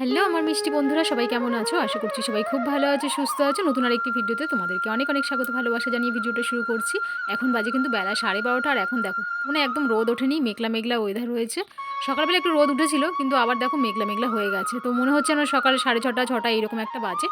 Hello আমার মিষ্টি বন্ধুরা, সবাই কেমন আছো? আশা করছি সবাই খুব ভালো আছো, সুস্থ আছো। নতুন আরেকটি ভিডিওতে তোমাদেরকে অনেক অনেক স্বাগত, ভালোবাসা জানিয়ে ভিডিওটা শুরু করছি। এখন বাজে কিন্তু বেলা 12:30, আর এখন দেখো মানে একদম রোদ ওঠেনি, মেঘলা মেঘলা ওয়েদার রয়েছে। সকালবেলা একটু রোদ উঠেছিল, কিন্তু আবার দেখো মেঘলা মেঘলা হয়ে গেছে। তো মনে হচ্ছে না সকাল 6:30 6টা এইরকম একটা বাজে।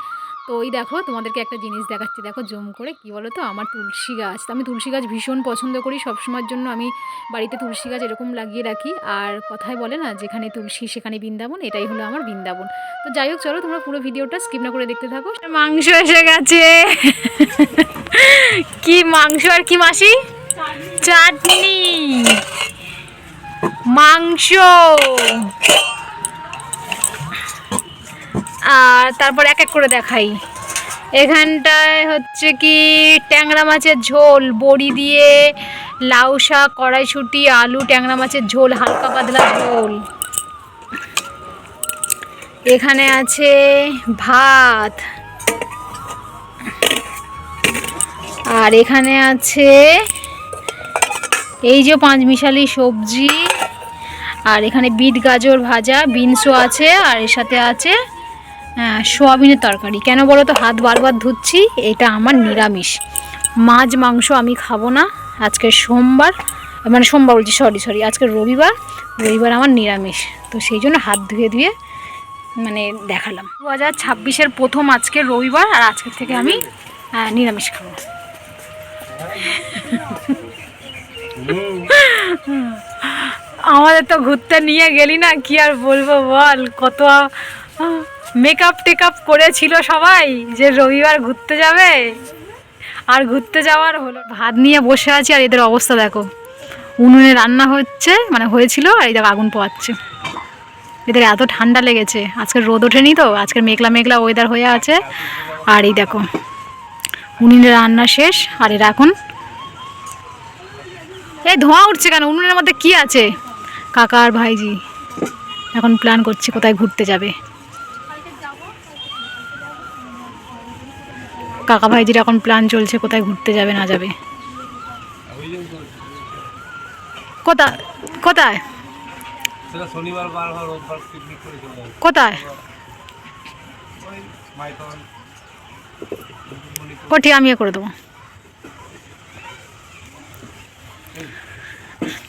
তো ওই দেখো তোমাদেরকে একটা জিনিস দেখাচ্ছি, দেখো জুম করে। কি বলো তো, আমার তুলসী গাছ, তো আমি তুলসী গাছ ভীষণ পছন্দ করি। সবসময়ের জন্য আমি বাড়িতে তুলসী গাছ এরকম লাগিয়ে রাখি। আর কথায় বলে না, যেখানে তুলসী সেখানে বৃন্দাবন, এটাই হলো আমার বৃন্দাবন। তো যাই হোক, চলো তোমরা পুরো ভিডিওটা স্কিপ না করে দেখতে থাকো। মাংস এসে গেছে। কি মাংস আর কি মাসি? চাটনি, মাংস, আর তারপর এক এক করে দেখাই। এখানটায় হচ্ছে কি ট্যাংরা মাছের ঝোল, বড়ি দিয়ে, লাউ শাক, কড়াইশুঁটি, আলু, ট্যাংরা মাছের ঝোল, হালকা পাতলা ঝোল। এখানে আছে ভাত, আর এখানে আছে এই যে পাঁচমিশালি সবজি, আর এখানে বিট গাজর ভাজা, বিনসও আছে, আর এর সাথে আছে সোয়াবিনের তরকারি। কেন বলো তো, হাত বারবার ধুচ্ছি, এটা আমার নিরামিষ। মাছ মাংস আমি খাবো না। আজকে সোমবার, মানে সোমবার বলছি, সরি আজকে রবিবার, রবিবার আমার নিরামিষ। তো সেই জন্য হাত ধুয়ে ধুয়ে মানে দেখালাম। 2026-এর প্রথম আজকে রবিবার, আর আজকের থেকে আমি নিরামিষ খাবো। আমাদের তো ঘুরতে নিয়ে গেলি না, কি আর বলবো বল। কত মেকআপ টেকআপ করেছিল সবাই যে রবিবার ঘুরতে যাবে, আর ঘুরতে যাওয়ার হলো। ভাত নিয়ে বসে আছি, আর এদের অবস্থা দেখো। উনুনে রান্না হচ্ছে, মানে হয়েছিল, আর এই দেখো আগুন পোয়াচ্ছে। এদের এত ঠান্ডা লেগেছে, আজকে রোদ ওঠেনি তো, আজকে মেঘলা মেঘলা ওয়েদার হয়ে আছে। আর এই দেখো উনুনে রান্না শেষ, আর এরা এখন এই ধোঁয়া উঠছে কেন? উনুনের মধ্যে কি আছে? কাকা আর ভাইজি এখন প্ল্যান করছে কোথায় ঘুরতে যাবে। কাকা ভাইজির এখন প্ল্যান চলছে কোথায় ঘুরতে যাবে না যাবে। কোথায় কোথায় কোথায়? ও ঠিক, আমি করে দেবো।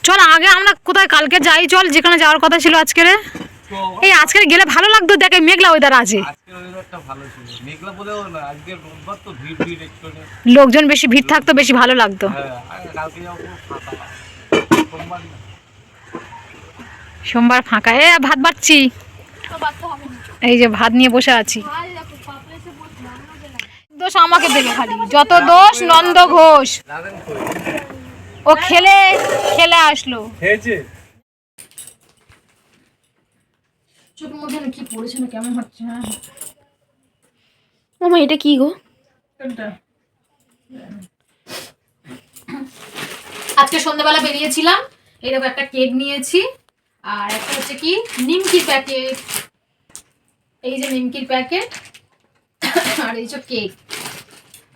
চল আগে আমরা কোথায় কালকে যাই, চল যেখানে যাওয়ার কথা ছিল আজকে। এই আজকে গেলে ভালো লাগতো, দেখে মেঘলা ওয়েদার আছে, লোকজন বেশি ভিড় থাকতো, বেশি ভালো লাগতো। সোমবার ফাঁকা। ভাত বাড়ছি, এই যে ভাত নিয়ে বসে আছি। দোষ আমাকে দেবে খালি, যত দোষ নন্দ ঘোষ। ও খেলে খেলে আসলো। চোখের মধ্যে কি পড়েছে না, কেমন হচ্ছে? মামা এটা কি গো? আজকে সন্ধ্যাবেলা বেরিয়েছিলাম, এরকম একটা কেক নিয়েছি, আর একটা হচ্ছে কি নিমকির প্যাকেট, এই যে নিমকির প্যাকেট, আর এই যে কেক,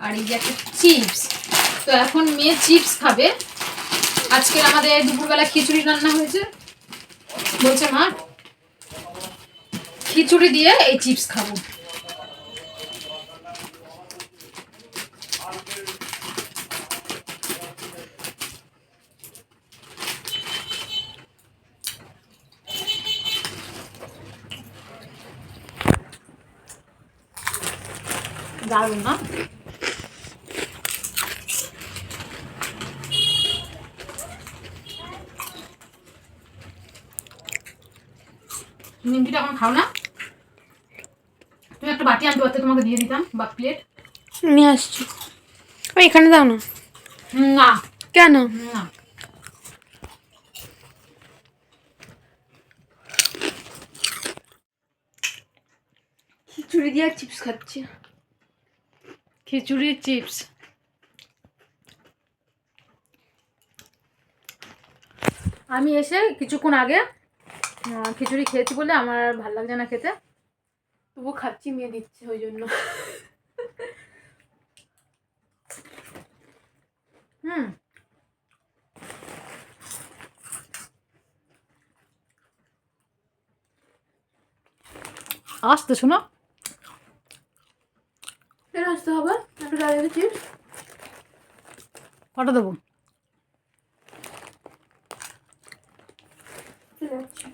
আর এই যে একটা চিপস। তো এখন মেয়ে চিপস খাবে। আজকে আমাদের দুপুরবেলা খিচুড়ি রান্না হয়েছে, বলছে মা খিচুড়ি দিয়ে এই চিপস খাবো। দারুণ না? নিমকিটা এখন খাও না? তুমি একটা বাটি আনতে পারতে, তোমাকে দিয়ে দিতাম, বা প্লেট নিয়ে আসছি। ওই এখানে দাও না। না। কেন? না, খিচুড়ি দিয়ে চিপস খাচ্ছি। খিচুড়ি চিপস। আমি এসে কিছুক্ষণ আগে খিচুড়ি খেয়েছি বলে আমার আর ভালো লাগছে না খেতে। তবু খাচ্ছি, মেয়ে দিচ্ছে ওই জন্য। হুম, আসতে শোনো। কেন আসতে হবে? একটু দাঁড়িয়ে চিপস কটা দেবো? চলে যাচ্ছি।